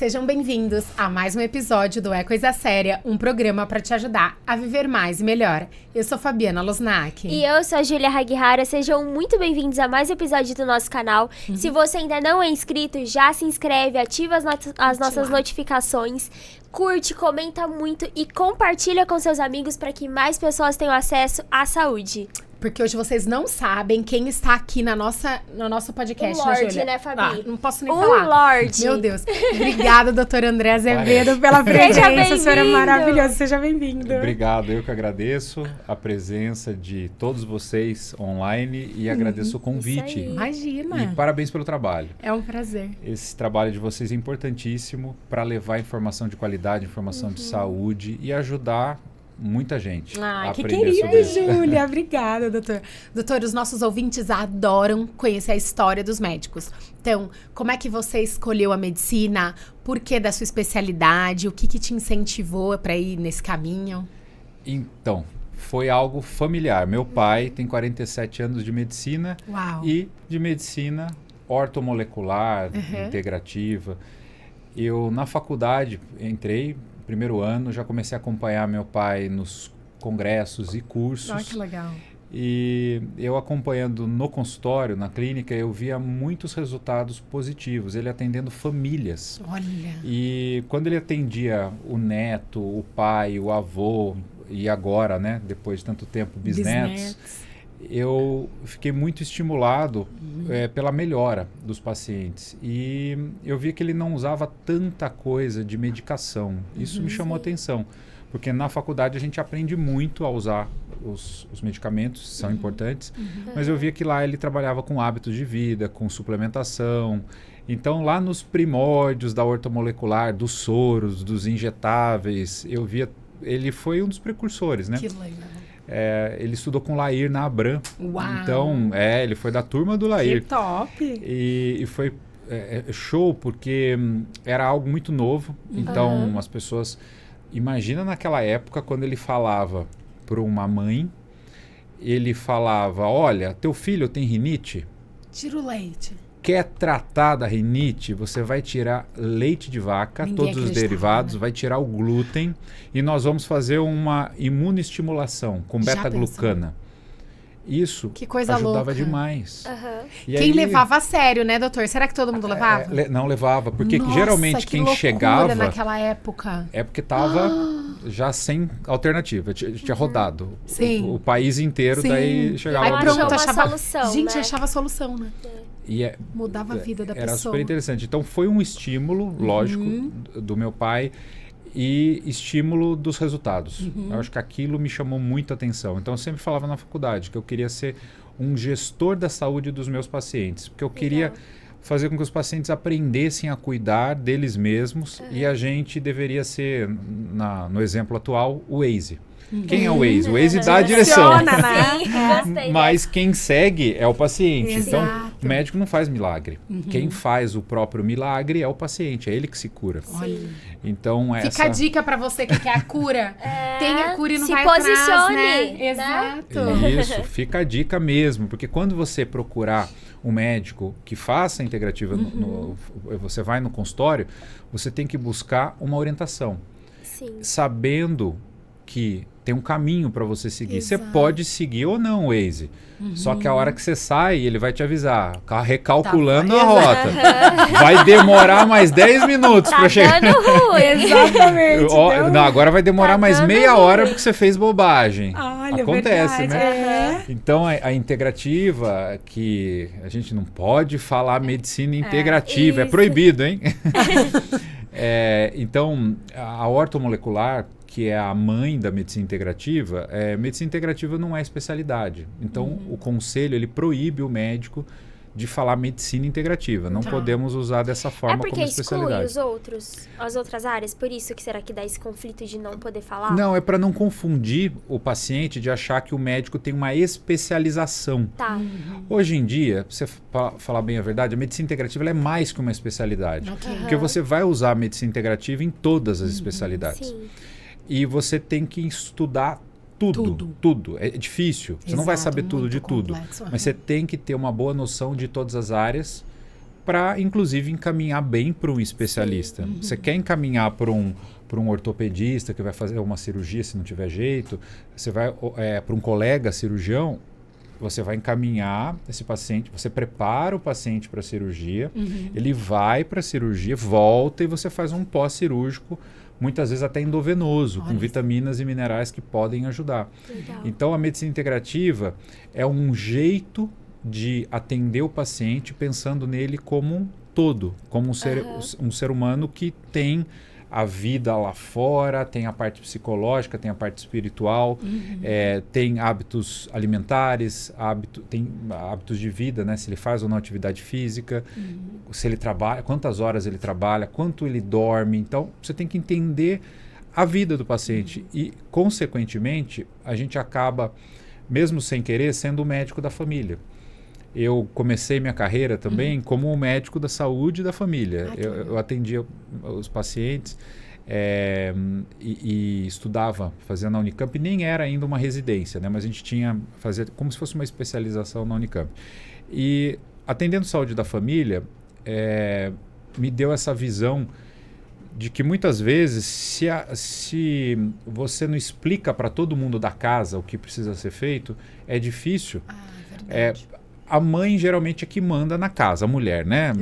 Sejam bem-vindos a mais um episódio do É Coisa Séria, um programa para te ajudar a viver mais e melhor. Eu sou Fabiana Losnak. E eu sou a Júlia Hagihara. Sejam muito bem-vindos a mais um episódio do nosso canal. Se você ainda não é inscrito, já se inscreve, ativa as nossas notificações, curte, comenta muito e compartilha com seus amigos para que mais pessoas tenham acesso à saúde. Porque hoje vocês não sabem quem está aqui no nosso podcast, o Lorde, né, Júlia? né, Fabi? Não posso nem falar. Lorde. Meu Deus. Obrigada, doutor André Azevedo, pela presença. Seja O senhor é maravilhoso. Seja bem-vindo. Obrigado. Eu que agradeço a presença de todos vocês online e agradeço o convite. Imagina. E parabéns pelo trabalho. É um prazer. Esse trabalho de vocês é importantíssimo para levar informação de qualidade, informação de saúde e ajudar muita gente a que aprender sobre querida, isso. Júlia. Obrigada, doutor. Doutor, os nossos ouvintes adoram conhecer a história dos médicos. Então, como é que você escolheu a medicina? Por que da sua especialidade? O que te incentivou para ir nesse caminho? Então, foi algo familiar. Meu pai tem 47 anos de medicina. Uau. E de medicina ortomolecular, integrativa. Eu, na faculdade, entrei primeiro ano, já comecei a acompanhar meu pai nos congressos e cursos. Olha que legal. E eu acompanhando no consultório, na clínica, eu via muitos resultados positivos, ele atendendo famílias. Olha. E quando ele atendia o neto, o pai, o avô, e agora, né, depois de tanto tempo, bisnetos, eu fiquei muito estimulado pela melhora dos pacientes. E eu vi que ele não usava tanta coisa de medicação. Isso me chamou a atenção, porque na faculdade a gente aprende muito a usar os medicamentos, são importantes, mas eu via que lá ele trabalhava com hábitos de vida, com suplementação. Então, lá nos primórdios da ortomolecular, dos soros, dos injetáveis, eu via... Ele foi um dos precursores, né? Que legal. Ele estudou com Lair na Abram. Uau. Então, ele foi da turma do Lair. Que top! E foi show, porque era algo muito novo. Então, as pessoas... Imagina naquela época, quando ele falava para uma mãe, ele falava, olha, teu filho tem rinite? Tira o leite. Quer tratar da rinite, você vai tirar leite de vaca, todos os derivados, vai tirar o glúten e nós vamos fazer uma imunoestimulação com beta-glucana. Isso que coisa ajudava louca. Demais. E quem levava a sério, né, doutor? Será que todo mundo levava? Não levava, porque Nossa, geralmente quem chegava... naquela época. É porque estava já sem alternativa, tinha rodado o país inteiro, daí chegava... Aí pronto, achava solução, gente, né? achava a solução, né? Mudava a vida da pessoa. Era super interessante. Então foi um estímulo, lógico, do meu pai e estímulo dos resultados. Eu acho que aquilo me chamou muita atenção. Então eu sempre falava na faculdade que eu queria ser um gestor da saúde dos meus pacientes, porque eu queria fazer com que os pacientes aprendessem a cuidar deles mesmos e a gente deveria ser, no exemplo atual, o Waze. Quem é o Waze? O Waze dá a direção. Né? Sim, gostei. Mas quem segue é o paciente. Exato. Então, o médico não faz milagre. Quem faz o próprio milagre é o paciente, é ele que se cura. Olha. Então, Fica a dica pra você que quer a cura. Tenha a cura e não se vai posicione, atrás, né? né? Exato. Isso, fica a dica mesmo. Porque quando você procurar um médico que faça a integrativa, você vai no consultório, você tem que buscar uma orientação. Sim. Sabendo que tem um caminho para você seguir. Exato. Você pode seguir ou não o Waze. Só que a hora que você sai, ele vai te avisar, recalculando a rota. Vai demorar mais 10 minutos para chegar. Dando ruim. Exatamente. Não, agora vai demorar mais meia hora porque você fez bobagem. Olha, Acontece, verdade, né? Então, a integrativa, que a gente não pode falar medicina integrativa, é proibido, hein? Então, a ortomolecular, que é a mãe da medicina integrativa, medicina integrativa não é especialidade. Então, o conselho, ele proíbe o médico de falar medicina integrativa. Não podemos usar dessa forma como especialidade. Exclui as outras áreas? Por isso que será que dá esse conflito de não poder falar? Não, é para não confundir o paciente de achar que o médico tem uma especialização. Tá. Hoje em dia, pra você falar bem a verdade, a medicina integrativa ela é mais que uma especialidade. Porque você vai usar a medicina integrativa em todas as especialidades. Sim. E você tem que estudar tudo. É difícil. Você não vai saber tudo de tudo. Complexo, Mas você tem que ter uma boa noção de todas as áreas para, inclusive, encaminhar bem para um especialista. Você quer encaminhar para um ortopedista que vai fazer uma cirurgia se não tiver jeito, você vai para um colega cirurgião, você vai encaminhar esse paciente, você prepara o paciente para a cirurgia, ele vai para a cirurgia, volta e você faz um pós-cirúrgico, muitas vezes até endovenoso, com vitaminas e minerais que podem ajudar. Legal. Então, a medicina integrativa é um jeito de atender o paciente pensando nele como um todo, como um ser humano que tem a vida lá fora, tem a parte psicológica, tem a parte espiritual, tem hábitos alimentares, tem hábitos de vida, né? Se ele faz ou não atividade física, se ele trabalha, quantas horas ele trabalha, quanto ele dorme. Então, você tem que entender a vida do paciente e, consequentemente, a gente acaba, mesmo sem querer, sendo o médico da família. Eu comecei minha carreira também como um médico da saúde da família. Eu atendia os pacientes e estudava, fazia na Unicamp, e nem era ainda uma residência, né? Mas a gente fazia como se fosse uma especialização na Unicamp. E atendendo saúde da família, me deu essa visão de que muitas vezes, se você não explica para todo mundo da casa o que precisa ser feito, é difícil. Verdade. A mãe geralmente é que manda na casa, a mulher, né?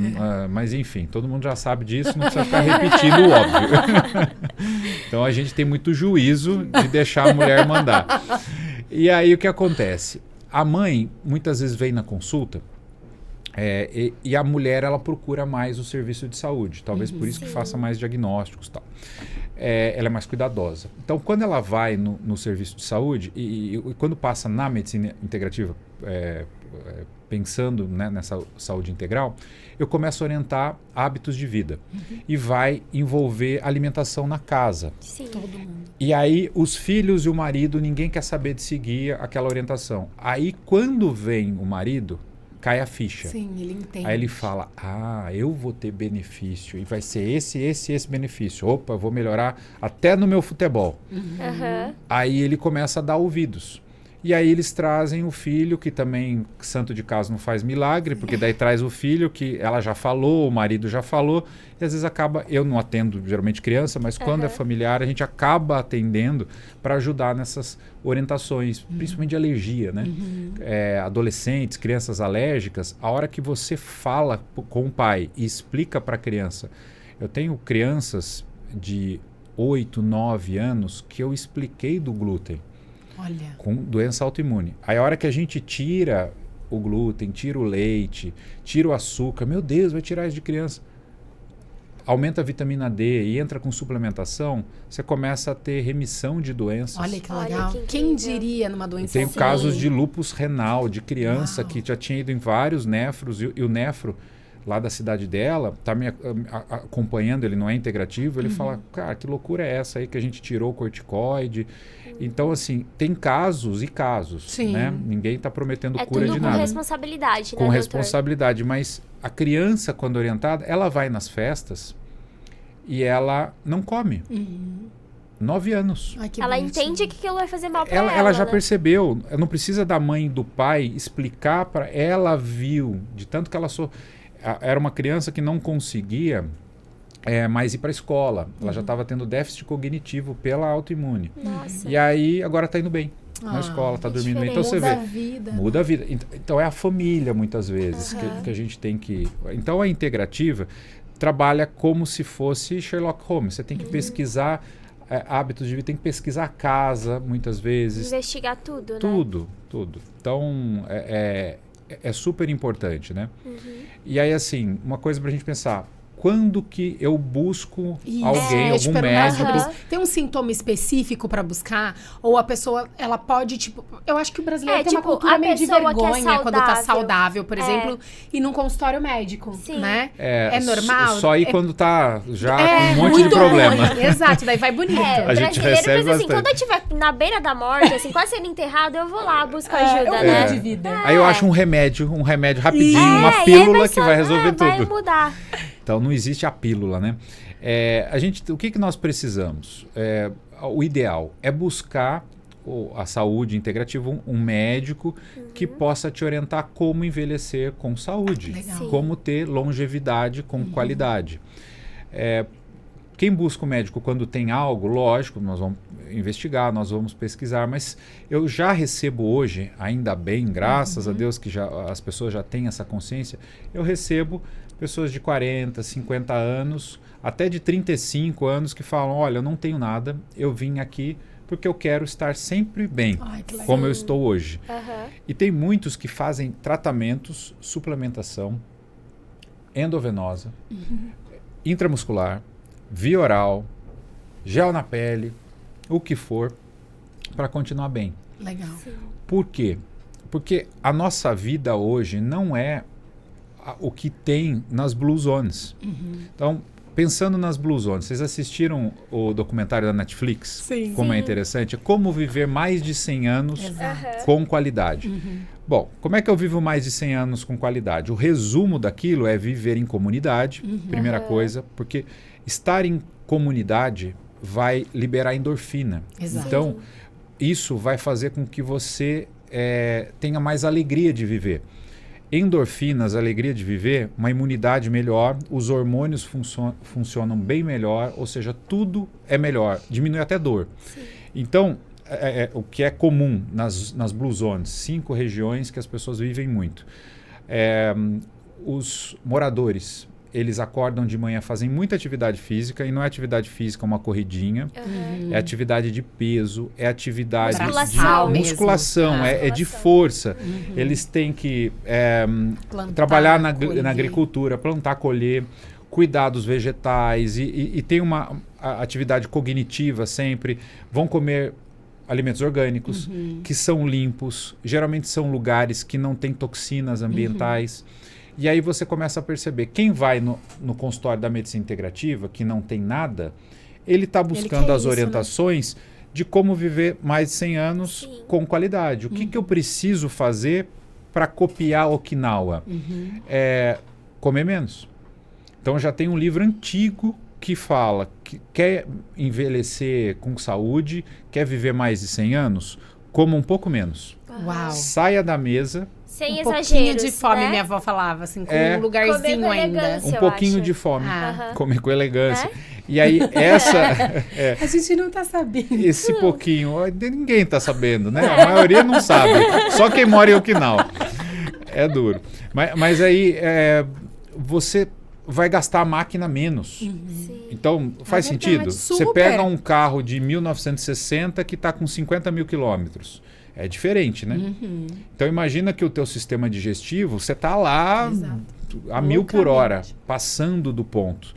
Mas enfim, todo mundo já sabe disso, não precisa ficar repetindo o óbvio. Então a gente tem muito juízo de deixar a mulher mandar. E aí o que acontece? A mãe muitas vezes vem na consulta e a mulher ela procura mais o serviço de saúde, talvez por isso que faça mais diagnósticos e tal. Ela é mais cuidadosa. Então quando ela vai no serviço de saúde e quando passa na medicina integrativa, pensando, né, nessa saúde integral, eu começo a orientar hábitos de vida e vai envolver alimentação na casa. Sim. Todo mundo. E aí os filhos e o marido, ninguém quer saber de seguir aquela orientação. Aí quando vem o marido, cai a ficha. Sim, ele entende. Aí ele fala, eu vou ter benefício e vai ser esse benefício. Opa, eu vou melhorar até no meu futebol. Aí ele começa a dar ouvidos. E aí eles trazem o filho, que também, santo de casa não faz milagre, porque daí traz o filho que ela já falou, o marido já falou, e às vezes acaba, eu não atendo geralmente criança, mas quando é familiar a gente acaba atendendo para ajudar nessas orientações, principalmente de alergia, né? Adolescentes, crianças alérgicas, a hora que você fala com o pai e explica para a criança, eu tenho crianças de 8, 9 anos que eu expliquei do glúten. Olha. Com doença autoimune. Aí a hora que a gente tira o glúten, tira o leite, tira o açúcar, meu Deus, vai tirar isso de criança. Aumenta a vitamina D e entra com suplementação, você começa a ter remissão de doenças. Olha que legal. que Quem diria numa doença Tem assim? casos de lúpus renal, de criança que já tinha ido em vários nefros e o nefro lá da cidade dela, tá me acompanhando, ele não é integrativo, ele fala, cara, que loucura é essa aí que a gente tirou o corticoide? Então, assim, tem casos e casos, né? Ninguém está prometendo cura de nada. É tudo com responsabilidade, né, Com responsabilidade, mas a criança, quando orientada, ela vai nas festas e ela não come. 9 anos. Ai, que ela bonitinho. entende que aquilo vai fazer mal pra ela. Ela já né? percebeu, não precisa da mãe e do pai explicar para ela, viu, de tanto que ela era uma criança que não conseguia mais ir para a escola. Ela já estava tendo déficit cognitivo pela autoimune. Nossa. E aí agora está indo bem na escola, está dormindo bem. Então você vê, muda a vida. Então é a família muitas vezes que a gente tem que... Então a integrativa trabalha como se fosse Sherlock Holmes. Você tem que pesquisar hábitos de vida, tem que pesquisar a casa muitas vezes. Investigar tudo, né? Tudo. Então é super importante, né? E aí, assim, uma coisa pra gente pensar, quando que eu busco alguém, algum médico? Tem um sintoma específico para buscar? Ou a pessoa, ela pode, tipo... Eu acho que o brasileiro tem uma cultura meio de vergonha quando tá saudável, por exemplo, e num consultório médico, né? É normal? Só ir quando tá já com um monte de problema. Ruim. Exato, daí vai bonito. A gente recebe pensa assim, bastante. quando eu estiver na beira da morte, assim, quase sendo enterrado, eu vou lá buscar ajuda, né? De vida. Aí eu acho um remédio rapidinho, uma pílula que vai resolver tudo. Vai mudar. Então não existe a pílula, né? O que nós precisamos? O ideal é buscar a saúde integrativa, um médico que possa te orientar como envelhecer com saúde, como ter longevidade com qualidade. Quem busca o médico quando tem algo, lógico, nós vamos investigar, nós vamos pesquisar, mas eu já recebo hoje, ainda bem, graças a Deus que as pessoas já têm essa consciência, eu recebo pessoas de 40, 50 anos, até de 35 anos que falam, olha, eu não tenho nada, eu vim aqui porque eu quero estar sempre bem, como eu estou hoje. E tem muitos que fazem tratamentos, suplementação, endovenosa, intramuscular, via oral, gel na pele, o que for, para continuar bem. Legal. Por quê? Porque a nossa vida hoje não é o que tem nas Blue Zones. Então, pensando nas Blue Zones, vocês assistiram o documentário da Netflix? Sim. Como é interessante? Como viver mais de 100 anos com qualidade. Bom, como é que eu vivo mais de 100 anos com qualidade? O resumo daquilo é viver em comunidade, primeira coisa, porque estar em comunidade vai liberar endorfina. Então, isso vai fazer com que você tenha mais alegria de viver. Endorfinas, alegria de viver, uma imunidade melhor, os hormônios funcionam bem melhor, ou seja, tudo é melhor, diminui até dor. Então, o que é comum nas Blue Zones, 5 regiões que as pessoas vivem muito. Os moradores, eles acordam de manhã, fazem muita atividade física, e não é atividade física uma corridinha, é atividade de peso, é atividade musculação de musculação, é de força. Eles têm que trabalhar na agricultura, plantar, colher, cuidar dos vegetais, e tem uma atividade cognitiva sempre, vão comer alimentos orgânicos, que são limpos, geralmente são lugares que não têm toxinas ambientais. E aí você começa a perceber, quem vai no consultório da medicina integrativa, que não tem nada, ele está buscando as orientações de como viver mais de 100 anos com qualidade. O que eu preciso fazer para copiar Okinawa? Comer menos. Então já tem um livro antigo que fala que quer envelhecer com saúde, quer viver mais de 100 anos, coma um pouco menos. Uau. Saia da mesa. Sem pouquinho exageros, de fome, né? Minha avó falava, assim, com um lugarzinho ainda. Um pouquinho acho. de fome. Comer com elegância. E aí, A gente não tá sabendo. Esse pouquinho, ninguém tá sabendo, né? A maioria não sabe. Só quem mora em Okinawa. É duro. Mas aí, você vai gastar a máquina menos. Então, faz sentido? Você pega um carro de 1960 que está com 50 mil quilômetros. É diferente, né? Então, imagina que o teu sistema digestivo, você está lá a 1000 por hora, passando do ponto.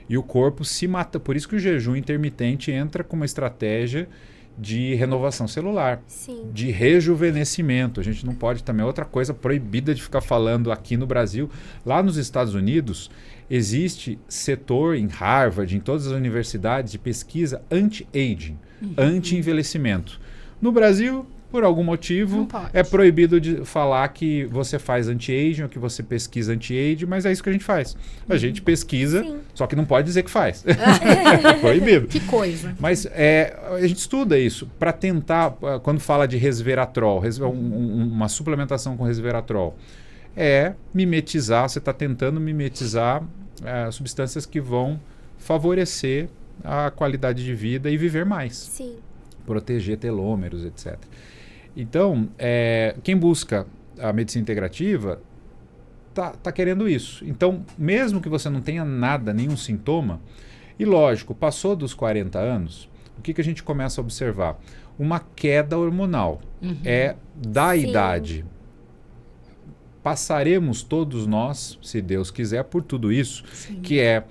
E o corpo se mata. Por isso que o jejum intermitente entra com uma estratégia de renovação celular, de rejuvenescimento. A gente não pode também, outra coisa proibida de ficar falando aqui no Brasil. Lá nos Estados Unidos, existe setor em Harvard, em todas as universidades, de pesquisa anti-aging, anti-envelhecimento. No Brasil, por algum motivo, é proibido de falar que você faz anti-aging ou que você pesquisa anti-aging, mas é isso que a gente faz. A gente pesquisa, só que não pode dizer que faz. É proibido. Que coisa. Mas a gente estuda isso para tentar, quando fala de resveratrol, uma suplementação com resveratrol, mimetizar, você está tentando mimetizar substâncias que vão favorecer a qualidade de vida e viver mais. Proteger telômeros, etc. Então, quem busca a medicina integrativa tá querendo isso. Então, mesmo que você não tenha nada, nenhum sintoma, e lógico, passou dos 40 anos, o que a gente começa a observar? Uma queda hormonal. Da idade. Passaremos todos nós, se Deus quiser, por tudo isso, que é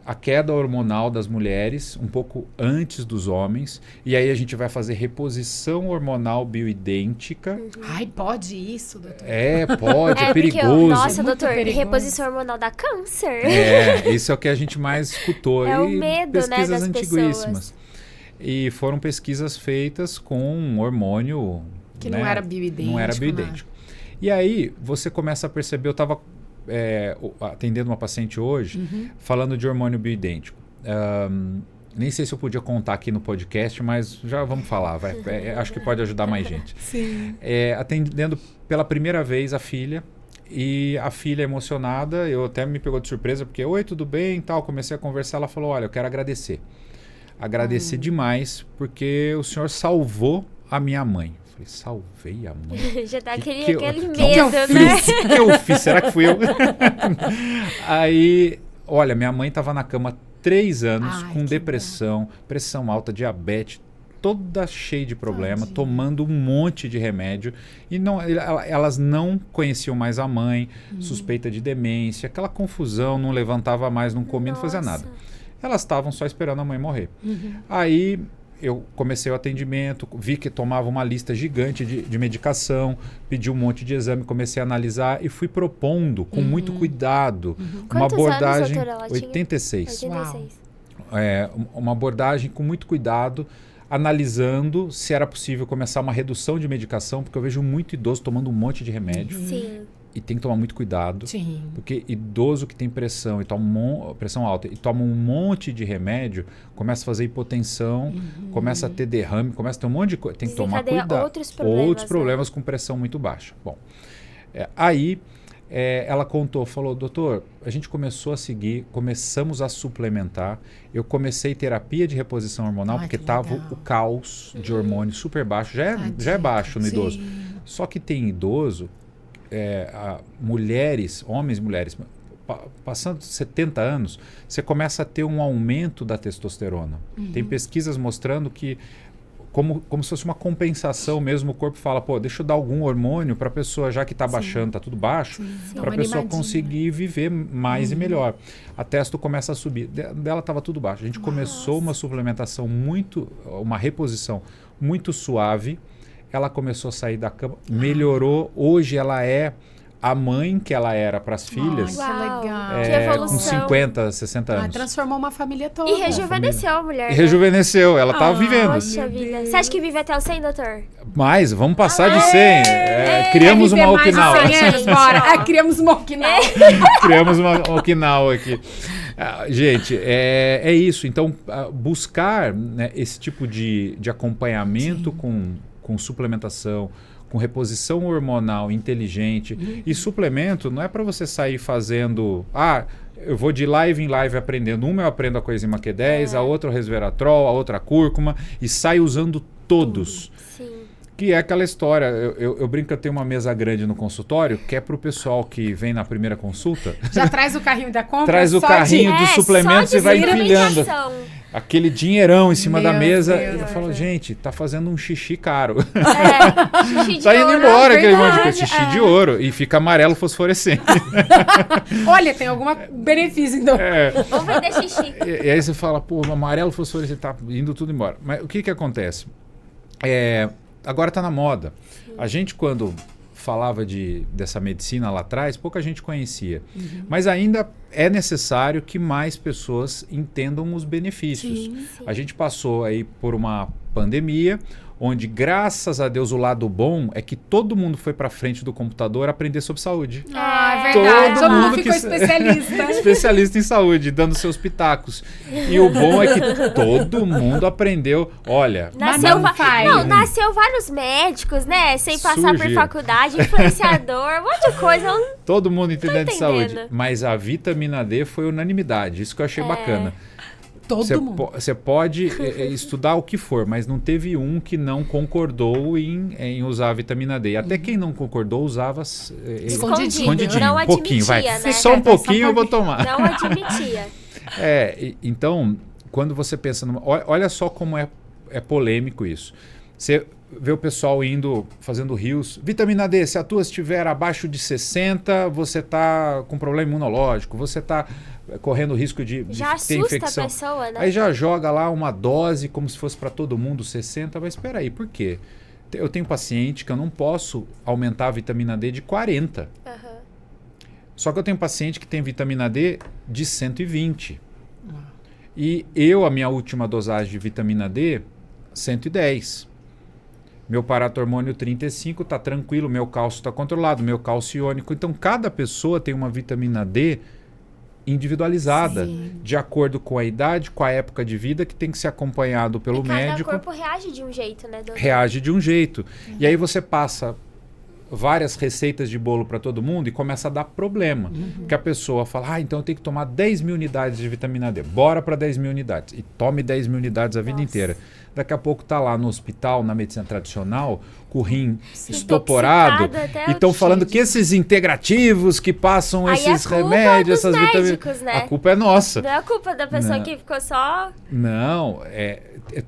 a queda hormonal das mulheres, um pouco antes dos homens, e aí a gente vai fazer reposição hormonal bioidêntica. Ai, pode isso, doutor? Pode, é perigoso. Porque, nossa, doutor, perigoso. Reposição hormonal dá câncer. Isso é o que a gente mais escutou. O medo, pesquisas das antiguíssimas. pessoas. E foram pesquisas feitas com um hormônio... Que não era bioidêntico. Não era bioidêntico. E aí você começa a perceber, eu estava atendendo uma paciente hoje, falando de hormônio bioidêntico. Nem sei se eu podia contar aqui no podcast, mas já vamos falar, vai. Acho que pode ajudar mais gente. Sim. Atendendo pela primeira vez a filha, e a filha emocionada, eu até me pegou de surpresa, porque, oi, tudo bem e tal, comecei a conversar, ela falou, olha, eu quero agradecer. Agradecer demais, porque o senhor salvou a minha mãe. Eu falei, salvei a mãe? Já dá aquele que medo, né? O que eu fiz? Será que fui eu? Aí, olha, minha mãe estava na cama 3 anos, com depressão, pressão alta, diabetes, toda cheia de problema, tomando um monte de remédio. E elas não conheciam mais a mãe, suspeita de demência, aquela confusão, não levantava mais, não comia, não fazia nada. Elas estavam só esperando a mãe morrer. Aí eu comecei o atendimento, vi que tomava uma lista gigante de medicação, pedi um monte de exame, comecei a analisar e fui propondo com muito cuidado uma abordagem... Anos, doutora, 86. 86. Uma abordagem com muito cuidado, analisando se era possível começar uma redução de medicação, porque eu vejo muito idoso tomando um monte de remédio. Sim. E tem que tomar muito cuidado. Sim. Porque idoso que tem pressão e toma pressão alta e toma um monte de remédio, começa a fazer hipotensão, começa a ter derrame, começa a ter um monte de coisa. Tem que tomar cuidado. Outros problemas com pressão muito baixa. Bom, aí ela contou, falou, doutor, a gente começamos a suplementar. Eu comecei terapia de reposição hormonal, porque estava o caos de hormônio super baixo. Já é baixo no idoso. Só que tem idoso... mulheres, homens e mulheres, passando 70 anos, você começa a ter um aumento da testosterona. Tem pesquisas mostrando que, como se fosse uma compensação mesmo, o corpo fala, pô, deixa eu dar algum hormônio para a pessoa, já que está baixando, está tudo baixo, para a pessoa conseguir viver mais e melhor. A testo começa a subir. Dela estava tudo baixo. A gente começou uma suplementação uma reposição muito suave. Ela começou a sair da cama, melhorou. Hoje ela é a mãe que ela era para as filhas. Que legal. Que evolução. Com 50, 60 anos. Transformou uma família toda. E rejuvenesceu a mulher. E rejuvenesceu, ela tá vivendo. Poxa vida. Você acha que vive até os 100, doutor? Mas, vamos passar de 100. Criamos uma Okinawa. Criamos uma Okinawa. Criamos uma Okinawa aqui. Gente, é isso. Então, buscar, né, esse tipo de acompanhamento com suplementação, com reposição hormonal inteligente. E suplemento não é para você sair fazendo... eu vou de live em live aprendendo. Uma eu aprendo a coenzima Q10, a outra o resveratrol, a outra a cúrcuma, e saio usando todos. Sim. Que é aquela história, eu brinco que eu tenho uma mesa grande no consultório, que é para o pessoal que vem na primeira consulta. Já traz o carrinho da compra? Traz o carrinho dos suplementos e vai empilhando. Aquele dinheirão em cima da mesa. Eu falo, gente, tá fazendo um xixi caro. Xixi de tá indo ouro, embora aquele monte de coisa. Xixi de ouro. E fica amarelo fosforescente. Olha, tem algum benefício, então. Vamos vender xixi. E aí você fala, pô, amarelo fosforescente, tá indo tudo embora. Mas o que acontece? Agora tá na moda. A gente, quando falava dessa medicina lá atrás, pouca gente conhecia. Mas ainda é necessário que mais pessoas entendam os benefícios. A gente passou aí por uma pandemia, onde, graças a Deus, o lado bom é que todo mundo foi para frente do computador aprender sobre saúde. É verdade. Todo mundo ficou especialista. Especialista em saúde, dando seus pitacos. E o bom é que todo mundo aprendeu. Olha, nasceu vários médicos, né? Sem passar por faculdade, influenciador, um monte de coisa. Todo mundo entendendo de saúde. Mas a vitamina D foi unanimidade. Isso que eu achei bacana. Você pode estudar o que for, mas não teve um que não concordou em usar a vitamina D. Até quem não concordou usava escondidinho. Não um pouquinho, admitia, né? Só um pouquinho eu vou tomar. Não admitia. Então, quando você pensa... Olha só como é polêmico isso. Você vê o pessoal fazendo rios. Vitamina D, se a tua estiver abaixo de 60, você está com problema imunológico, você está correndo risco de ter infecção. A pessoa, né? Aí já joga lá uma dose como se fosse para todo mundo 60, mas espera aí, por quê? Eu tenho paciente que eu não posso aumentar a vitamina D de 40. Só que eu tenho paciente que tem vitamina D de 120. E a minha última dosagem de vitamina D, 110. Meu paratormônio 35 está tranquilo, meu cálcio está controlado, meu cálcio iônico. Então, cada pessoa tem uma vitamina D individualizada, Sim. de acordo com a idade, com a época de vida, que tem que ser acompanhado pelo médico. Cada corpo reage de um jeito, né, doutor? Reage de um jeito. E aí você passa várias receitas de bolo para todo mundo e começa a dar problema. Porque a pessoa fala, então eu tenho que tomar 10 mil unidades de vitamina D. Bora para 10 mil unidades. E tome 10 mil unidades a vida inteira. Daqui a pouco tá lá no hospital, na medicina tradicional, com o rim estoporado. E estão falando que esses integrativos que passam esses remédios, essas vitaminas... Né? A culpa é nossa. Não é a culpa da pessoa que ficou só... Não,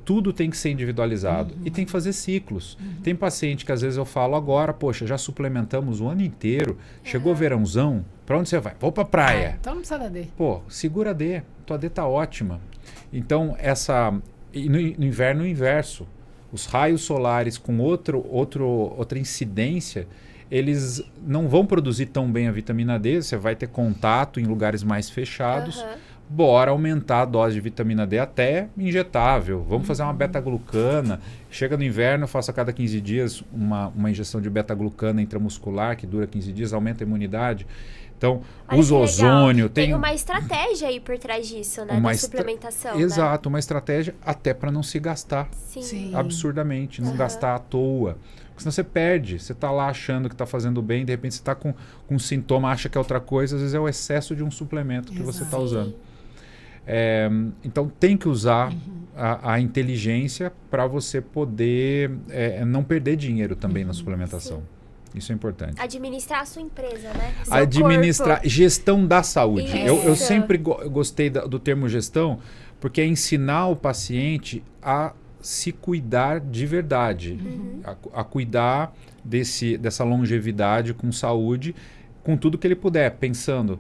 tudo tem que ser individualizado. E tem que fazer ciclos. Tem paciente que às vezes eu falo agora, poxa, já suplementamos o ano inteiro, chegou o verãozão, pra onde você vai? Vou pra praia. Então não precisa da D. Pô, segura a D, tua D tá ótima. Então, e no inverno o inverso. Os raios solares com outra incidência, eles não vão produzir tão bem a vitamina D, você vai ter contato em lugares mais fechados. Bora aumentar a dose de vitamina D até injetável. Vamos fazer uma beta-glucana. Chega no inverno, faço a cada 15 dias uma injeção de beta-glucana intramuscular, que dura 15 dias, aumenta a imunidade. Então, usa ozônio. Tem uma estratégia aí por trás disso, né? Da suplementação. Exato, uma estratégia até para não se gastar absurdamente, não gastar à toa. Porque senão você perde. Você está lá achando que está fazendo bem, de repente você está com um sintoma, acha que é outra coisa, às vezes é o excesso de um suplemento que você está usando. Então tem que usar a inteligência para você poder não perder dinheiro também na suplementação. Isso é importante. Administrar a sua empresa, né? Administrar, gestão da saúde. Eu sempre gostei do termo gestão, porque é ensinar o paciente a se cuidar de verdade, a cuidar dessa longevidade com saúde, com tudo que ele puder, pensando.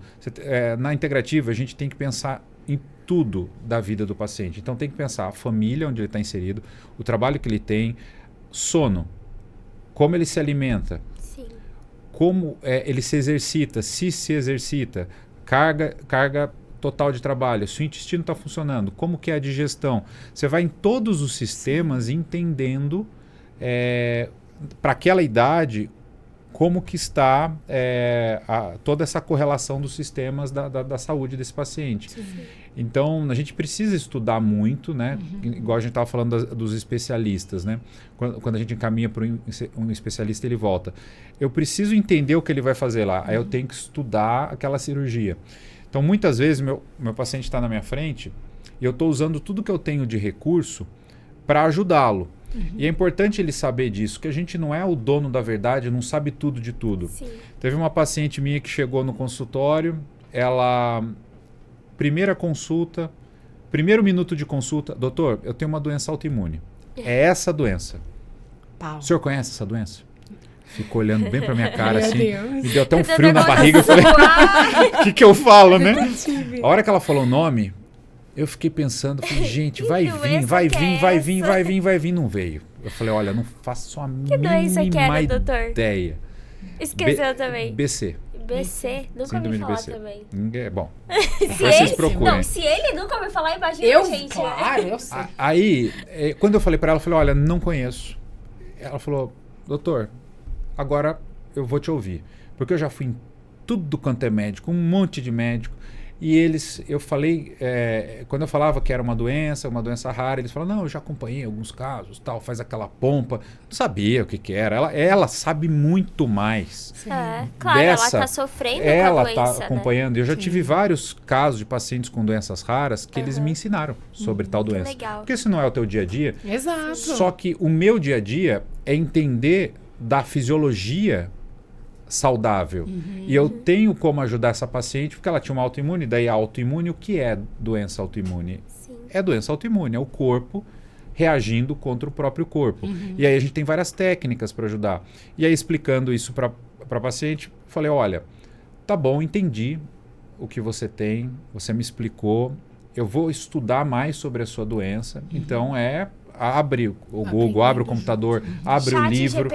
Na integrativa, a gente tem que pensar em tudo da vida do paciente. Então tem que pensar a família onde ele está inserido, o trabalho que ele tem, sono, como ele se alimenta, como ele se exercita, se exercita, carga total de trabalho, se o intestino está funcionando, como que é a digestão. Você vai em todos os sistemas entendendo para aquela idade como que está toda essa correlação dos sistemas da saúde desse paciente. Então, a gente precisa estudar muito, né? Igual a gente estava falando dos especialistas, né? Quando a gente encaminha para um especialista, ele volta. Eu preciso entender o que ele vai fazer lá. Aí eu tenho que estudar aquela cirurgia. Então, muitas vezes, meu paciente está na minha frente e eu estou usando tudo que eu tenho de recurso para ajudá-lo. E é importante ele saber disso, que a gente não é o dono da verdade, não sabe tudo de tudo. Teve uma paciente minha que chegou no consultório, primeira consulta, primeiro minuto de consulta, doutor, eu tenho uma doença autoimune. É essa doença. O senhor conhece essa doença? Ficou olhando bem pra minha cara assim, me deu até um frio na barriga. Eu falei, o que eu falo, né? A hora que ela falou o nome, eu fiquei pensando, falei, gente, vai vir, não veio. Eu falei, olha, não faço a mínima ideia. Esqueceu também. BC. BC? Nunca ouvi falar também. Bom, vocês procurem. Não, se ele nunca ouviu falar, imagina a gente. Claro, eu sei. Aí, quando eu falei pra ela, eu falei, olha, não conheço. Ela falou, doutor, agora eu vou te ouvir. Porque eu já fui em tudo quanto é médico, um monte de médico. E eu falei, quando eu falava que era uma doença rara, eles falaram, não, eu já acompanhei alguns casos, tal, faz aquela pompa. Não sabia o que era. Ela sabe muito mais. Claro, ela está sofrendo com a ela doença, está acompanhando. Né? Eu já tive vários casos de pacientes com doenças raras que eles me ensinaram sobre tal doença. Legal. Porque esse não é o teu dia a dia. Exato. Só que o meu dia a dia é entender da fisiologia saudável. E eu tenho como ajudar essa paciente porque ela tinha uma autoimune. Daí a autoimune, o que é doença autoimune? É doença autoimune, é o corpo reagindo contra o próprio corpo. E aí a gente tem várias técnicas para ajudar. E aí explicando isso para a paciente, falei, olha, tá bom, entendi o que você tem, você me explicou, eu vou estudar mais sobre a sua doença, então abre o Google, abre o computador, abre o livro.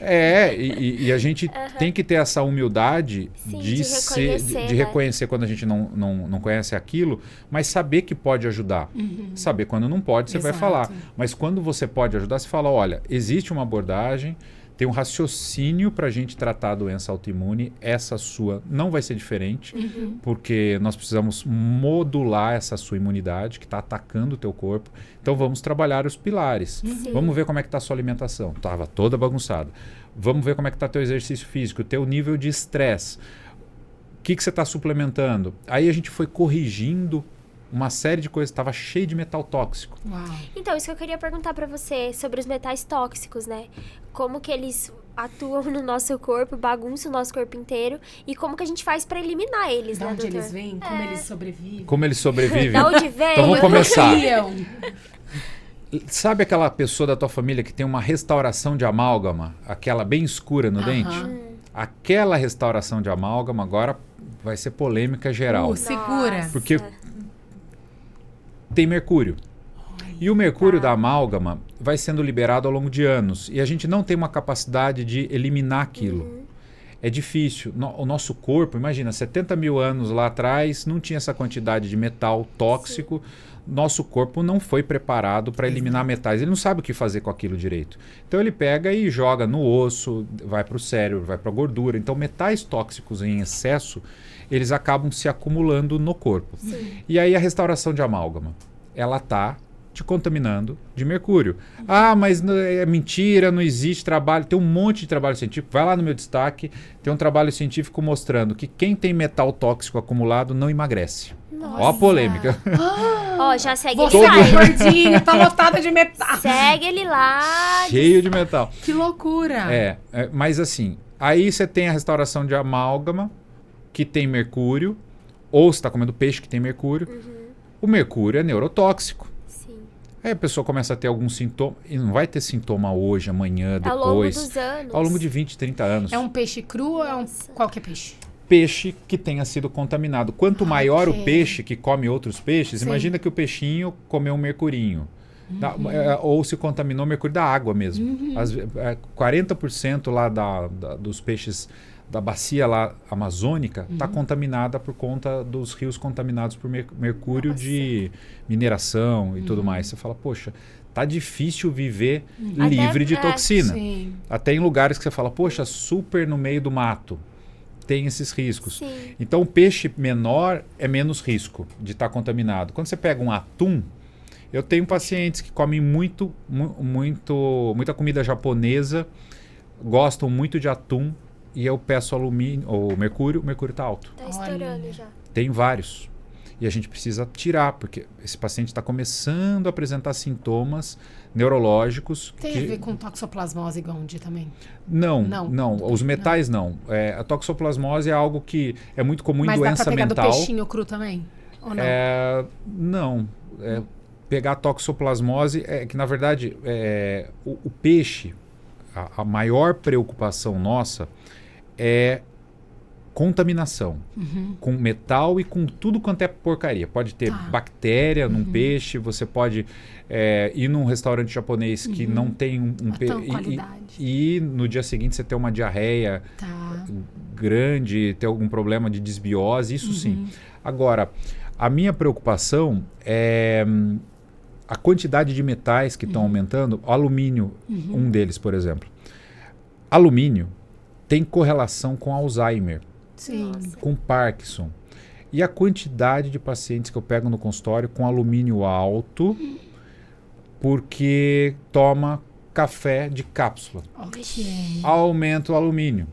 E a gente tem que ter essa humildade de reconhecer quando a gente não conhece aquilo, mas saber que pode ajudar. Saber quando não pode, você vai falar. Mas quando você pode ajudar, você fala, olha, existe uma abordagem, tem um raciocínio para a gente tratar a doença autoimune. Essa sua não vai ser diferente, porque nós precisamos modular essa sua imunidade que está atacando o teu corpo. Então vamos trabalhar os pilares. Vamos ver como é que está a sua alimentação. Estava toda bagunçada. Vamos ver como é que está teu exercício físico, o teu nível de estresse. O que você está suplementando? Aí a gente foi corrigindo uma série de coisas, estava cheio de metal tóxico. Uau. Então, isso que eu queria perguntar pra você sobre os metais tóxicos, né? Como que eles atuam no nosso corpo, bagunçam o nosso corpo inteiro e como que a gente faz pra eliminar eles, Da né, onde doutor? eles vêm? Como eles sobrevivem? Como eles sobrevivem? Da onde vem? Então vamos começar. Criam. Sabe aquela pessoa da tua família que tem uma restauração de amálgama, aquela bem escura no dente? Aquela restauração de amálgama agora vai ser polêmica geral. Segura. Nossa. Porque tem mercúrio. E o mercúrio da amálgama vai sendo liberado ao longo de anos. E a gente não tem uma capacidade de eliminar aquilo. É difícil. O nosso corpo, imagina, 70 mil anos lá atrás, não tinha essa quantidade de metal tóxico. Nosso corpo não foi preparado para eliminar metais. Ele não sabe o que fazer com aquilo direito. Então ele pega e joga no osso, vai para o cérebro, vai para a gordura. Então metais tóxicos em excesso, eles acabam se acumulando no corpo. E aí a restauração de amálgama, ela está te contaminando de mercúrio. Ah, mas é mentira, não existe trabalho. Tem um monte de trabalho científico. Vai lá no meu destaque, tem um trabalho científico mostrando que quem tem metal tóxico acumulado não emagrece. Nossa. Ó a polêmica. Ó, já segue Você ele lá. é gordinho, tá lotado de metal. Segue ele lá. Cheio de metal. Que loucura. Mas assim, aí você tem a restauração de amálgama, que tem mercúrio, ou você está comendo peixe que tem mercúrio. O mercúrio é neurotóxico. Sim. Aí a pessoa começa a ter algum sintoma, e não vai ter sintoma hoje, amanhã, Ao longo depois. dos anos. Ao longo de 20, 30 anos. É um peixe cru ou é um qualquer peixe? Peixe que tenha sido contaminado. Quanto maior ok. o peixe que come outros peixes, Sim. imagina que o peixinho comeu um mercurinho. Ou se contaminou mercúrio da água mesmo. 40% lá dos peixes da bacia lá amazônica está contaminada por conta dos rios contaminados por mercúrio de mineração e tudo mais. Você fala, poxa, tá difícil viver livre de toxina. Sim. Até em lugares que você fala, poxa, super no meio do mato. Tem esses riscos. Sim. Então, o peixe menor é menos risco de estar contaminado. Quando você pega um atum, eu tenho pacientes que comem muita comida japonesa, gostam muito de atum, e eu peço alumínio ou o mercúrio está alto. Tá estourando Olha. já. Tem vários. E a gente precisa tirar, porque esse paciente está começando a apresentar sintomas neurológicos. Tem a ver com toxoplasmose Gondy também? Não. Não. Os metais não. A toxoplasmose é algo que é muito comum em Mas doença dá pra pegar mental. do peixinho cru também? Ou não? Não. Pegar a toxoplasmose é que, na verdade, o peixe, a maior preocupação nossa é contaminação com metal e com tudo quanto é porcaria. Pode ter bactéria num peixe, você pode ir num restaurante japonês que não tem um peixe e no dia seguinte você ter uma diarreia grande, ter algum problema de desbiose, isso sim. Agora, a minha preocupação é a quantidade de metais que estão aumentando. O alumínio, um deles, por exemplo. Alumínio tem correlação com Alzheimer, Sim. com Parkinson. E a quantidade de pacientes que eu pego no consultório com alumínio alto porque toma café de cápsula. Ok. Aumenta o alumínio.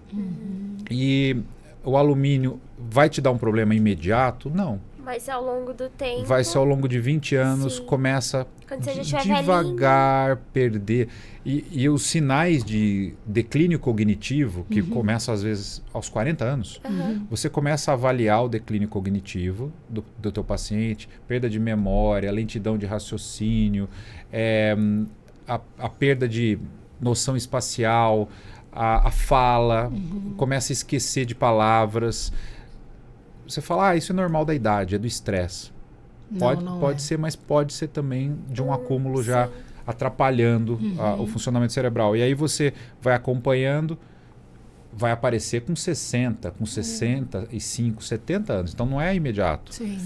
E o alumínio vai te dar um problema imediato? Não. Mas ao longo do tempo... Vai ser ao longo de 20 anos, Sim. começa Quando você já estiver devagar perder. E os sinais de declínio cognitivo, que começam às vezes aos 40 anos, você começa a avaliar o declínio cognitivo do teu paciente, perda de memória, lentidão de raciocínio, a perda de noção espacial, a fala, começa a esquecer de palavras. Você fala, isso é normal da idade, é do estresse. Pode ser, mas pode ser também de um acúmulo já atrapalhando o funcionamento cerebral. E aí você vai acompanhando, vai aparecer com 60, com 65, 70 anos. Então não é imediato. Sim.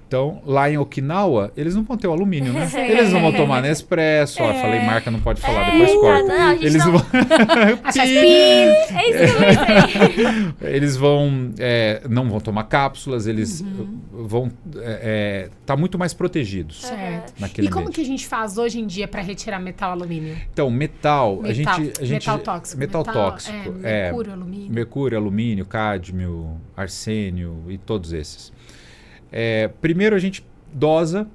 Então, lá em Okinawa, eles não vão ter o alumínio, né? Eles não vão tomar Nespresso. Ó, falei marca, não pode falar, depois corta. Não, eles vão... É isso que eu pensei. Eles vão... não vão tomar cápsulas, eles vão... tá muito mais protegidos. Certo. Naquele E como ambiente. que a gente faz hoje em dia para retirar metal, alumínio? Então, metal... A gente, metal tóxico. Metal tóxico. Mercúrio, alumínio. Mercúrio, alumínio, cádmio, arsênio e todos esses. Primeiro a gente dosa.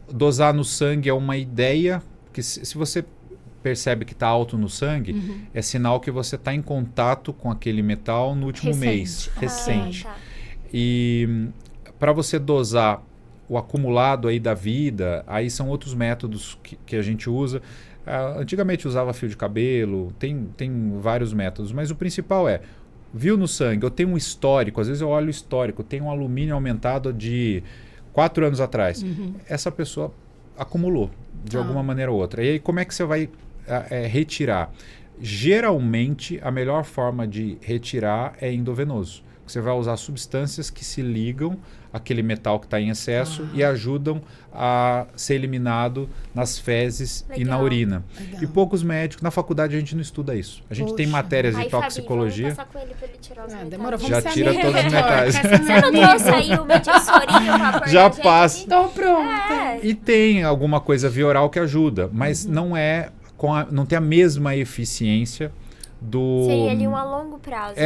Dosar no sangue é uma ideia, que se você percebe que está alto no sangue, é sinal que você está em contato com aquele metal no último mês. Recente. Tá. E para você dosar o acumulado aí da vida, aí são outros métodos que a gente usa. Antigamente usava fio de cabelo, tem vários métodos, mas o principal viu no sangue, eu tenho um histórico, às vezes eu olho o histórico, tem um alumínio aumentado de 4 anos atrás. Essa pessoa acumulou de alguma maneira ou outra. E aí como é que você vai retirar? Geralmente a melhor forma de retirar é endovenoso. Você vai usar substâncias que se ligam àquele metal que está em excesso e ajudam a ser eliminado nas fezes e na urina. Legal. E poucos médicos, na faculdade a gente não estuda isso. A gente tem matérias de toxicologia. Vamos passar com ele pra ele tirar os metais. Demorou, Já tira ser todos os amigo, metais. Você não trouxe aí o medinsorinho pra pôr Já na gente? passa. Tô pronta. E tem alguma coisa via oral que ajuda, mas não não tem a mesma eficiência do... Seria ali um a longo prazo.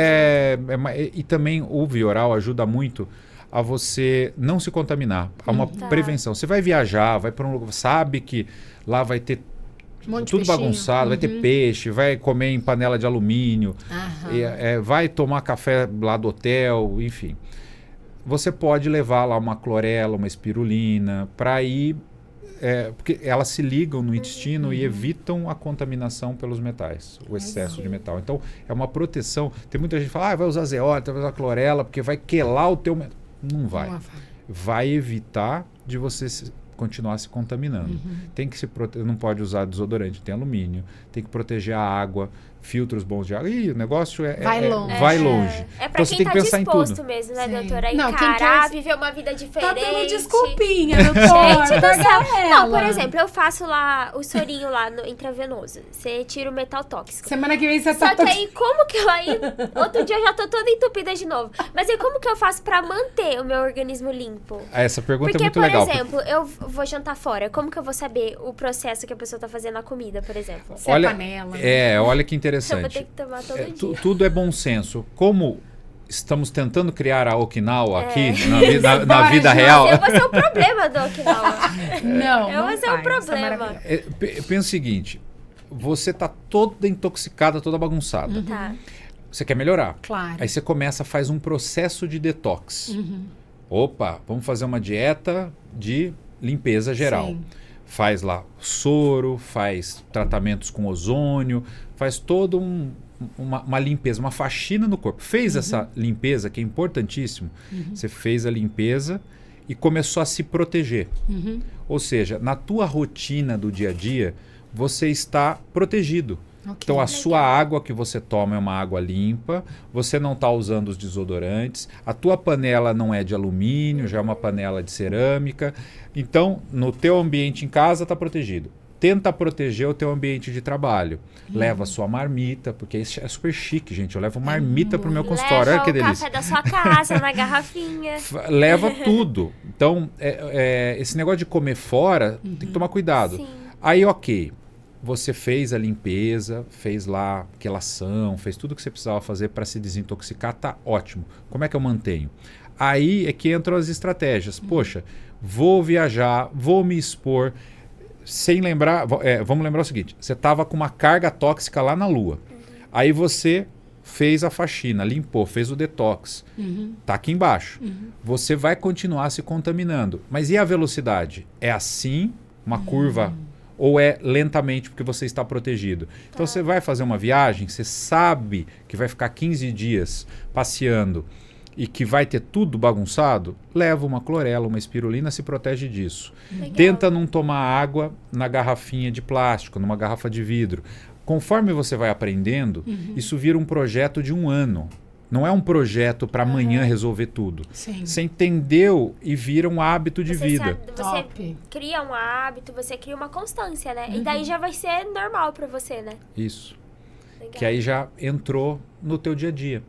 E também o via oral ajuda muito a você não se contaminar, a uma prevenção. Você vai viajar, vai para um lugar, sabe que lá vai ter tudo bagunçado, vai ter peixe, vai comer em panela de alumínio, vai tomar café lá do hotel, enfim. Você pode levar lá uma clorela, uma espirulina, para ir... porque elas se ligam no intestino e evitam a contaminação pelos metais, o excesso de metal. Então, é uma proteção. Tem muita gente que fala, vai usar zeólita, vai usar clorela, porque vai quelar o teu metal. Não vai. Vai evitar de você continuar se contaminando. Tem que se não pode usar desodorante, tem alumínio, tem que proteger a água, filtros bons de água. E o negócio vai longe. É pra então, quem você tem tá que pensar disposto em tudo. mesmo, né, Sim. doutora? Não, quem Encarar, quer- viver uma vida diferente. Tá dando desculpinha, doutora. Gente do céu. Não, por Ela. exemplo, eu faço lá o sorinho lá no intravenoso. Você tira o metal tóxico. Semana que vem você Só tá... que aí, como que eu aí... Outro dia eu já tô toda entupida de novo. Mas aí, como que eu faço pra manter o meu organismo limpo? Essa pergunta Porque, é muito por legal. exemplo, eu vou jantar fora. Como que eu vou saber o processo que a pessoa tá fazendo a comida, por exemplo? Você é panela. Olha que Eu vou interessante. ter que tomar todo dia. Tudo é bom senso. Como estamos tentando criar a Okinawa aqui na vida real. Eu vou ser o problema do Okinawa. Não, Eu não vou ser o faz, isso é problema. maravilhoso. Pensa o seguinte, você tá toda intoxicada, toda bagunçada. Tá. Você quer melhorar. Claro. Aí você faz um processo de detox. Opa, vamos fazer uma dieta de limpeza geral. Sim. Faz lá soro, faz tratamentos com ozônio, faz todo uma limpeza, uma faxina no corpo. Fez essa limpeza, que é importantíssimo. Você fez a limpeza e começou a se proteger. Ou seja, na tua rotina do dia a dia, você está protegido. Então, a sua água que você toma é uma água limpa, você não está usando os desodorantes, a tua panela não é de alumínio, já é uma panela de cerâmica. Então, no teu ambiente em casa está protegido. Tenta proteger o teu ambiente de trabalho. Leva a sua marmita, porque isso é super chique, gente. Eu levo marmita para o meu consultório. Olha que Leva o delícia. café da sua casa na garrafinha. Leva tudo. Então, esse negócio de comer fora, tem que tomar cuidado. Sim. Aí, ok. Você fez a limpeza, fez lá quelação, fez tudo que você precisava fazer para se desintoxicar, tá ótimo. Como é que eu mantenho? Aí é que entram as estratégias. Poxa, vou viajar, vou me expor, sem lembrar... vamos lembrar o seguinte, você estava com uma carga tóxica lá na Lua. Aí você fez a faxina, limpou, fez o detox. Tá aqui embaixo. Você vai continuar se contaminando. Mas e a velocidade? É assim, uma curva... Ou é lentamente porque você está protegido. Então você vai fazer uma viagem, você sabe que vai ficar 15 dias passeando e que vai ter tudo bagunçado, leva uma clorela, uma espirulina, se protege disso. Legal. Tenta não tomar água na garrafinha de plástico, numa garrafa de vidro. Conforme você vai aprendendo, isso vira um projeto de 1 ano. Não é um projeto para amanhã resolver tudo. Sim. Você entendeu e vira um hábito de vida. Você cria um hábito, você cria uma constância, né? E daí já vai ser normal para você, né? Isso. Legal. Que aí já entrou no teu dia a dia.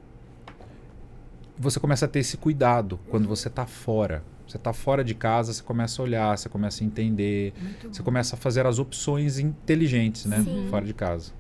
Você começa a ter esse cuidado quando você está fora. Você está fora de casa, você começa a olhar, você começa a entender, você começa a fazer as opções inteligentes, né? Fora de casa.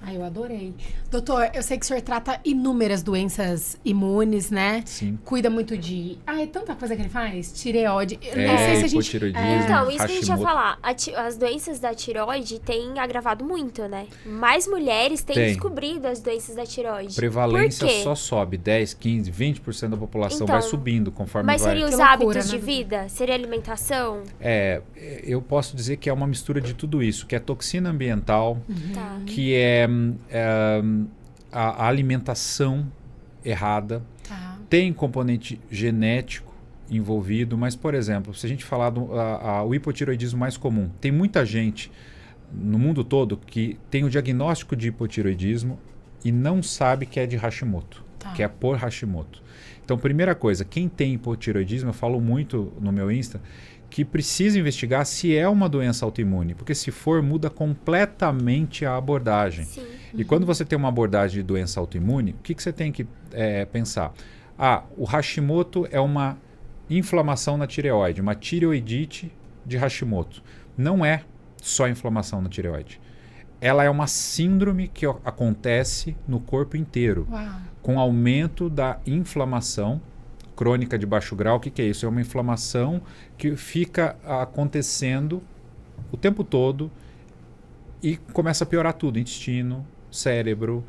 Ai, eu adorei. Doutor, eu sei que o senhor trata inúmeras doenças imunes, né? Sim. Cuida muito de... é tanta coisa que ele faz. Tireoide. Eu É, não sei se a gente... hipotireoidismo, Então, isso que a gente ia Hashimoto. falar. As doenças da tireoide têm agravado muito, né? Mais mulheres têm Tem. descobrido as doenças da tireoide. Prevalência Por quê? só sobe. 10, 15, 20% da população Então, vai subindo conforme Mas vai... seria os Que loucura, hábitos né, de doutor? vida? Seria alimentação? Eu posso dizer que é uma mistura de tudo isso, que é toxina ambiental, Tá. que é a alimentação errada, Tá. tem componente genético envolvido, mas, por exemplo, se a gente falar o hipotireoidismo mais comum, tem muita gente no mundo todo que tem o diagnóstico de hipotireoidismo e não sabe que é de Hashimoto, que é por Hashimoto. Então, primeira coisa, quem tem hipotireoidismo, eu falo muito no meu Insta, que precisa investigar se é uma doença autoimune, porque se for, muda completamente a abordagem. Sim. E quando você tem uma abordagem de doença autoimune, o que você tem que pensar? O Hashimoto é uma inflamação na tireoide, uma tireoidite de Hashimoto. Não é só inflamação na tireoide. Ela é uma síndrome que acontece no corpo inteiro, com aumento da inflamação crônica de baixo grau. O que é isso? É uma inflamação que fica acontecendo o tempo todo e começa a piorar tudo. Intestino, cérebro,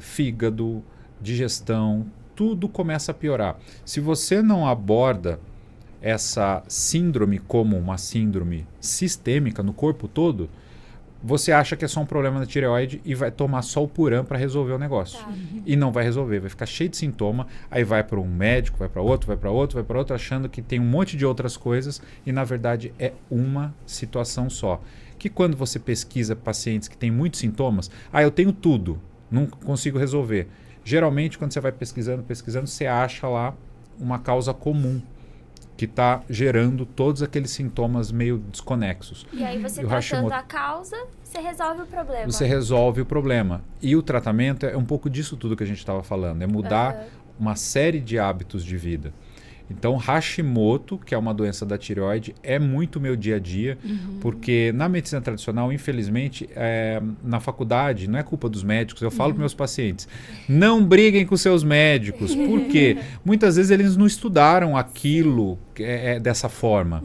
fígado, digestão, tudo começa a piorar. Se você não aborda essa síndrome como uma síndrome sistêmica no corpo todo, você acha que é só um problema da tireoide e vai tomar só o Puran para resolver o negócio. Tá. E não vai resolver, vai ficar cheio de sintoma, aí vai para um médico, vai para outro, vai para outro, vai para outro, achando que tem um monte de outras coisas e na verdade é uma situação só. Que quando você pesquisa pacientes que têm muitos sintomas, eu tenho tudo, não consigo resolver. Geralmente quando você vai pesquisando, você acha lá uma causa comum que está gerando todos aqueles sintomas meio desconexos. E aí você tratando a causa, você resolve o problema. Você resolve o problema. E o tratamento é um pouco disso tudo que a gente estava falando. É mudar uma série de hábitos de vida. Então, Hashimoto, que é uma doença da tireoide, é muito meu dia a dia, porque na medicina tradicional, infelizmente, na faculdade, não é culpa dos médicos, eu falo para meus pacientes, não briguem com seus médicos, porque muitas vezes eles não estudaram aquilo dessa forma.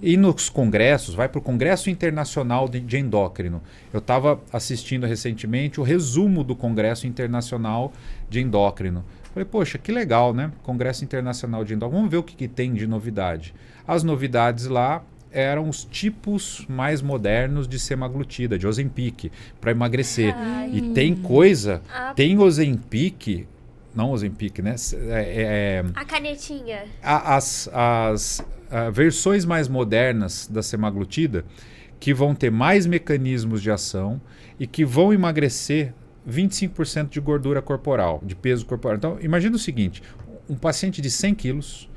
E nos congressos, vai para o Congresso Internacional de Endócrino. Eu estava assistindo recentemente o resumo do Congresso Internacional de Endócrino. Falei, poxa, que legal, né? Congresso Internacional de Endócrino. Vamos ver o que tem de novidade. As novidades lá eram os tipos mais modernos de semaglutida, de Ozempic, para emagrecer. E tem coisa, tem Ozempic, não Ozempic, né? A canetinha. As versões mais modernas da semaglutida que vão ter mais mecanismos de ação e que vão emagrecer 25% de gordura corporal, de peso corporal. Então, imagina o seguinte, um paciente de 100 quilos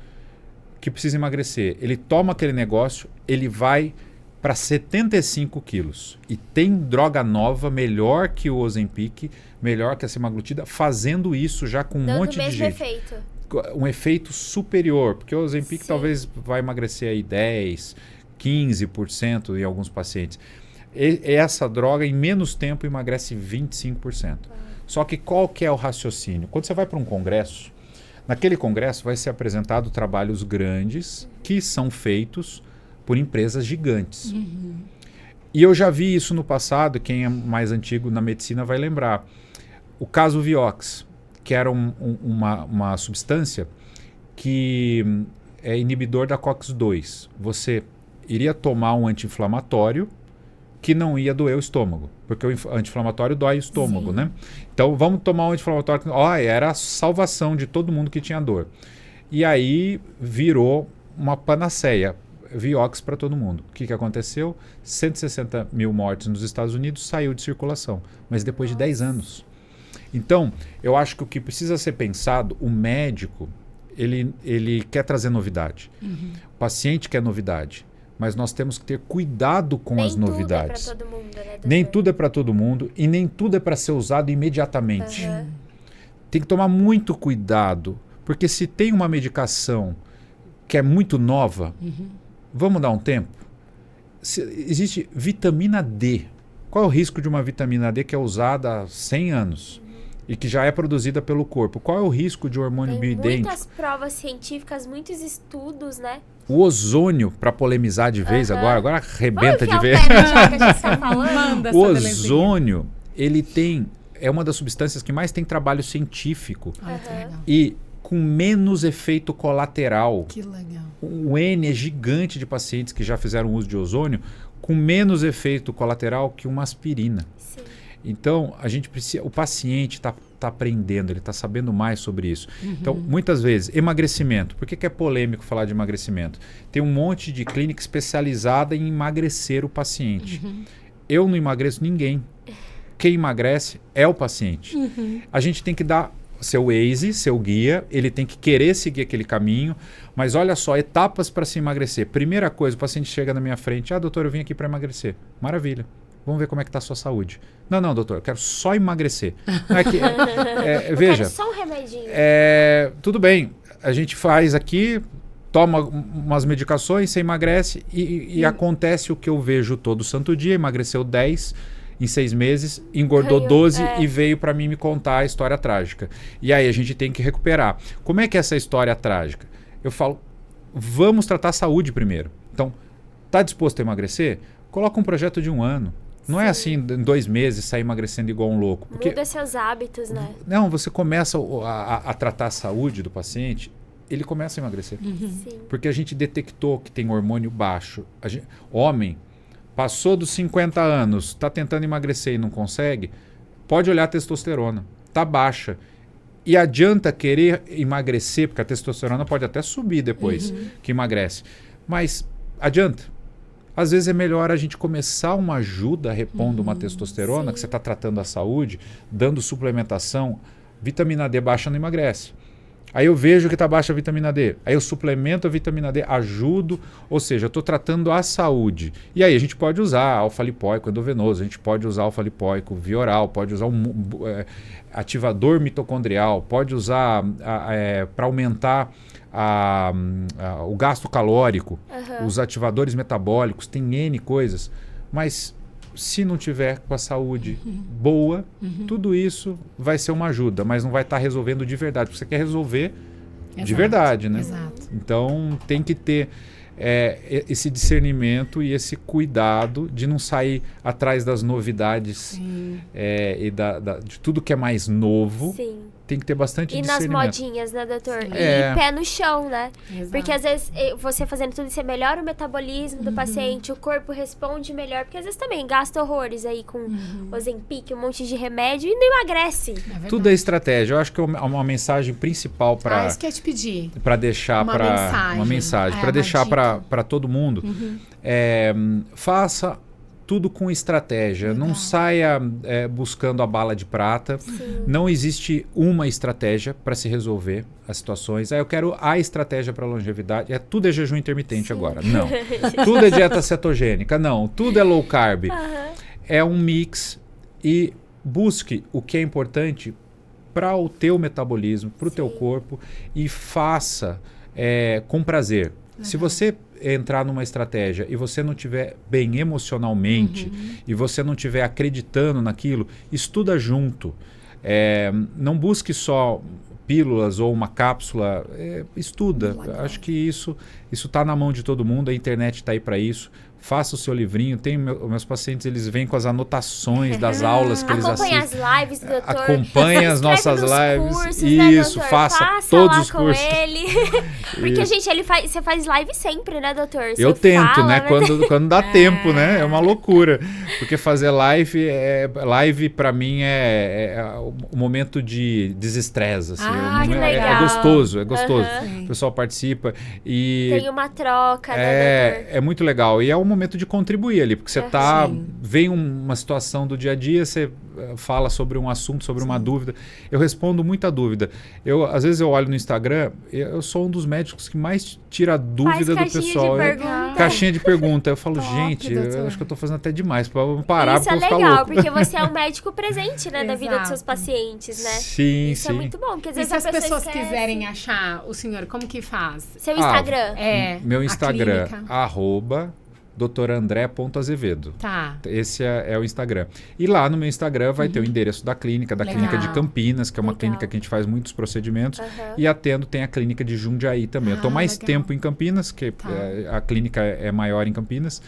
que precisa emagrecer, ele toma aquele negócio, ele vai para 75 quilos. E tem droga nova, melhor que o Ozempic, melhor que a semaglutida, fazendo isso já com um monte de gente. Efeito. Um efeito superior, porque o Ozempic talvez vai emagrecer aí 10, 15% em alguns pacientes. Essa droga, em menos tempo, emagrece 25%. Só que qual que é o raciocínio? Quando você vai para um congresso, naquele congresso vai ser apresentado trabalhos grandes que são feitos por empresas gigantes. E eu já vi isso no passado, quem é mais antigo na medicina vai lembrar. O caso Vioxx, que era uma substância que é inibidor da COX-2. Você iria tomar um anti-inflamatório que não ia doer o estômago, porque o anti-inflamatório dói o estômago, né? Então, vamos tomar um anti-inflamatório. Era a salvação de todo mundo que tinha dor. E aí virou uma panaceia, Vioxx para todo mundo. O que aconteceu? 160 mil mortes nos Estados Unidos, saiu de circulação, mas depois de 10 anos. Então, eu acho que o que precisa ser pensado, o médico, ele quer trazer novidade. O paciente quer novidade. Mas nós temos que ter cuidado com as novidades. Nem tudo é para todo mundo, né, doutor? Nem tudo é para todo mundo e nem tudo é para ser usado imediatamente. Tem que tomar muito cuidado, porque se tem uma medicação que é muito nova, vamos dar um tempo? Existe vitamina D. Qual é o risco de uma vitamina D que é usada há 100 anos e que já é produzida pelo corpo? Qual é o risco de hormônio bioidêntico? Tem muitas provas científicas, muitos estudos, né? O ozônio, para polemizar de vez agora arrebenta de vez. O ozônio, é uma das substâncias que mais tem trabalho científico e com menos efeito colateral. Que legal. O N é gigante de pacientes que já fizeram uso de ozônio com menos efeito colateral que uma aspirina. Sim. Então, a gente precisa, o paciente está aprendendo, ele está sabendo mais sobre isso. Então, muitas vezes, emagrecimento. Por que é polêmico falar de emagrecimento? Tem um monte de clínica especializada em emagrecer o paciente. Eu não emagreço ninguém. Quem emagrece é o paciente. A gente tem que dar seu Waze, seu guia, ele tem que querer seguir aquele caminho, mas olha só, etapas para se emagrecer. Primeira coisa, o paciente chega na minha frente, doutor, eu vim aqui para emagrecer. Maravilha. Vamos ver como é que está a sua saúde. Não, doutor, eu quero só emagrecer. Não é que, veja, quero só um remedinho. Tudo bem, a gente faz aqui, toma umas medicações, você emagrece e acontece o que eu vejo todo santo dia, emagreceu 10 em 6 meses, engordou 12 e veio para mim me contar a história trágica. E aí a gente tem que recuperar. Como é que é essa história trágica? Eu falo, vamos tratar a saúde primeiro. Então, está disposto a emagrecer? Coloca um projeto de 1 ano. Não é assim, em 2 meses, sair emagrecendo igual um louco. Porque, muda seus hábitos, né? Não, você começa a tratar a saúde do paciente, ele começa a emagrecer. Sim. Porque a gente detectou que tem hormônio baixo. Homem, passou dos 50 anos, está tentando emagrecer e não consegue, pode olhar a testosterona. Está baixa. E adianta querer emagrecer, porque a testosterona pode até subir depois que emagrece. Mas adianta. Às vezes é melhor a gente começar uma ajuda repondo uma testosterona, que você está tratando a saúde, dando suplementação. Vitamina D baixa não emagrece. Aí eu vejo que está baixa a vitamina D. Aí eu suplemento a vitamina D, ajudo, ou seja, eu estou tratando a saúde. E aí a gente pode usar alfa-lipóico endovenoso, a gente pode usar alfa-lipóico via oral, pode usar ativador mitocondrial, pode usar para aumentar o gasto calórico, os ativadores metabólicos, tem N coisas. Mas se não tiver com a saúde boa, tudo isso vai ser uma ajuda, mas não vai estar resolvendo de verdade, porque você quer resolver de verdade, né? Exato. Então tem que ter esse discernimento e esse cuidado de não sair atrás das novidades e de tudo que é mais novo. Sim. Tem que ter bastante discernimento. E nas modinhas, né, doutor? E pé no chão, né? Exato. Porque às vezes você fazendo tudo isso, você melhora o metabolismo do paciente, o corpo responde melhor. Porque às vezes também gasta horrores aí com Ozempic, um monte de remédio e não emagrece. Tudo é estratégia. Eu acho que uma mensagem principal para isso que eu ia te pedir. Para deixar uma mensagem para deixar para todo mundo. Faça tudo com estratégia. Legal. Não saia buscando a bala de prata. Sim. Não existe uma estratégia para se resolver as situações. Eu quero a estratégia para longevidade. Tudo é jejum intermitente agora. Não. Tudo é dieta cetogênica. Não. Tudo é low carb. É um mix e busque o que é importante para o teu metabolismo, para o teu corpo e faça com prazer. Legal. Se você entrar numa estratégia e você não estiver bem emocionalmente e você não estiver acreditando naquilo, estuda junto. Não busque só pílulas ou uma cápsula, estuda. Acho que isso está na mão de todo mundo, a internet está aí para isso. Faça o seu livrinho. Meus pacientes, eles vêm com as anotações das aulas que eles assistem. Acompanhe as lives, doutor. Acompanhe as nossas lives. Cursos, isso, né, faça todos os cursos. Com ele. Porque, gente, você faz live sempre, né, doutor? Eu tento, né? Quando dá tempo, né? É uma loucura. Porque fazer live para mim é o momento de desestresse. Assim. Que legal. É gostoso. O pessoal participa. E tem uma troca, né, doutor? É muito legal. E é um momento de contribuir ali, porque você vem uma situação do dia a dia, você fala sobre um assunto, sobre uma dúvida. Eu respondo muita dúvida. Às vezes eu olho no Instagram, eu sou um dos médicos que mais tira dúvida do pessoal. Caixinha de pergunta. Eu falo, gente, eu acho que eu tô fazendo até demais. Vamos parar, isso é legal, porque você é um médico presente, né, da vida dos seus pacientes, né? Sim, isso é muito bom. Porque às vezes se as pessoas quiserem achar o senhor, como que faz? Seu Instagram. Meu Instagram, @drandré.azevedo. Tá. Esse é o Instagram. E lá no meu Instagram vai ter o endereço da clínica de Campinas, que é uma clínica que a gente faz muitos procedimentos. E tem a clínica de Jundiaí também. Eu estou mais tempo em Campinas, que a clínica é maior em Campinas.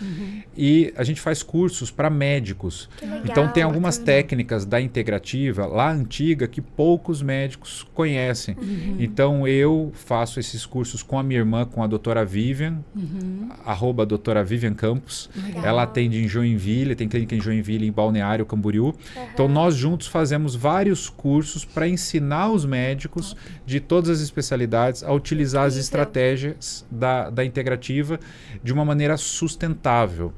E a gente faz cursos para médicos. Então tem algumas técnicas da integrativa lá antiga que poucos médicos conhecem. Então eu faço esses cursos com a minha irmã, com a doutora Vivian, @doutora Vivian Campos. Ela atende em Joinville, tem clínica em Joinville, em Balneário Camboriú. Então nós juntos fazemos vários cursos para ensinar os médicos de todas as especialidades a utilizar as estratégias da integrativa de uma maneira sustentável.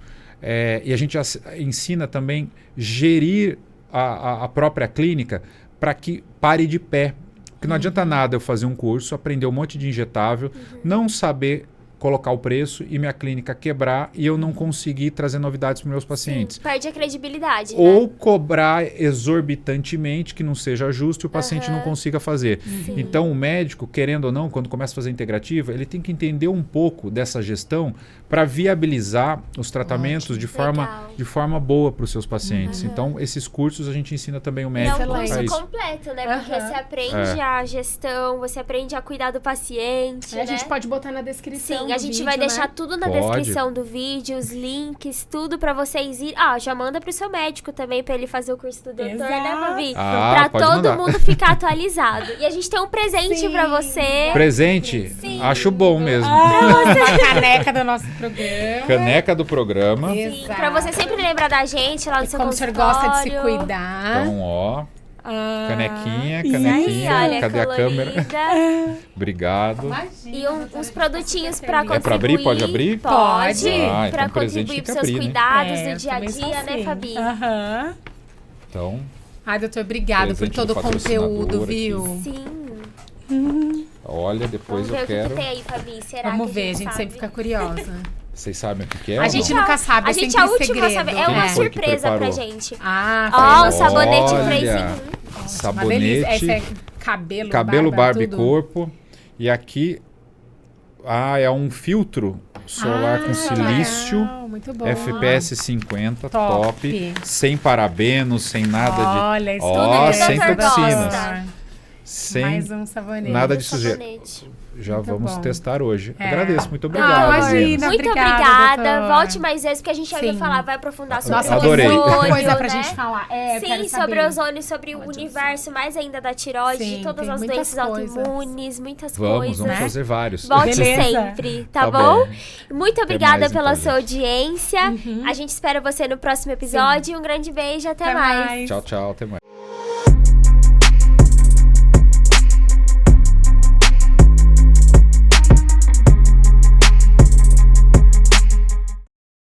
E a gente ensina também gerir a própria clínica para que pare de pé. Porque não adianta nada eu fazer um curso, aprender um monte de injetável, não saber colocar o preço e minha clínica quebrar e eu não conseguir trazer novidades para meus pacientes. Perde a credibilidade, ou cobrar exorbitantemente, que não seja justo e o paciente não consiga fazer. Então o médico, querendo ou não, quando começa a fazer integrativa, ele tem que entender um pouco dessa gestão para viabilizar os tratamentos de forma boa para os seus pacientes. Então esses cursos a gente ensina também o médico. É um curso completo, né? Porque você aprende a gestão, você aprende a cuidar do paciente, né? A gente pode botar na descrição. Sim, a gente vai deixar tudo na descrição do vídeo, os links, tudo pra vocês ir. Já manda pro seu médico também, pra ele fazer o curso do doutor, né, Fabi? Pra todo mundo ficar atualizado. E a gente tem um presente pra você. Presente? Sim. Acho bom mesmo. Pra você. A caneca do nosso programa. Caneca do programa. Sim, pra você sempre lembrar da gente lá no seu consultório. Como o senhor gosta de se cuidar. Então, canequinha. Olha, cadê colorida. A câmera? Obrigado. E uns produtinhos pra contribuir. É pra abrir? Pode abrir? Pode. Pra então contribuir pros seus cuidados do dia a dia, né, Fabi? Então. Ai, doutor, obrigado por todo o conteúdo, viu? Sim. Olha, depois eu quero. O que tem aí, Fabi? Será Vamos que ver, a gente sempre fica curiosa. Vocês sabem o que é? A gente nunca sabe, a gente é a última a saber. É uma surpresa pra gente. O sabonete 3 em 1. Sabonete. Esse é cabelo, barba e corpo. E aqui é um filtro solar com silício. Muito bom. FPS 50, top. Sem parabenos, sem nada de... Olha, isso tudo sem toxinas. Sem mais um sabonete. Nada de sujeira. Já muito vamos bom. testar hoje. Agradeço, muito obrigado. Imagina, muito obrigada. Volte mais vezes, porque a gente vai falar, vai aprofundar sobre o ozônio. Muita coisa pra gente falar. Sim, sobre o ozônio, sobre o universo, mais ainda da tireoide, de todas as doenças autoimunes, muitas coisas. Vamos fazer vários. Volte sempre, tá bom? Muito obrigada pela sua audiência. A gente espera você no próximo episódio. Um grande beijo, até mais. Tchau, até mais.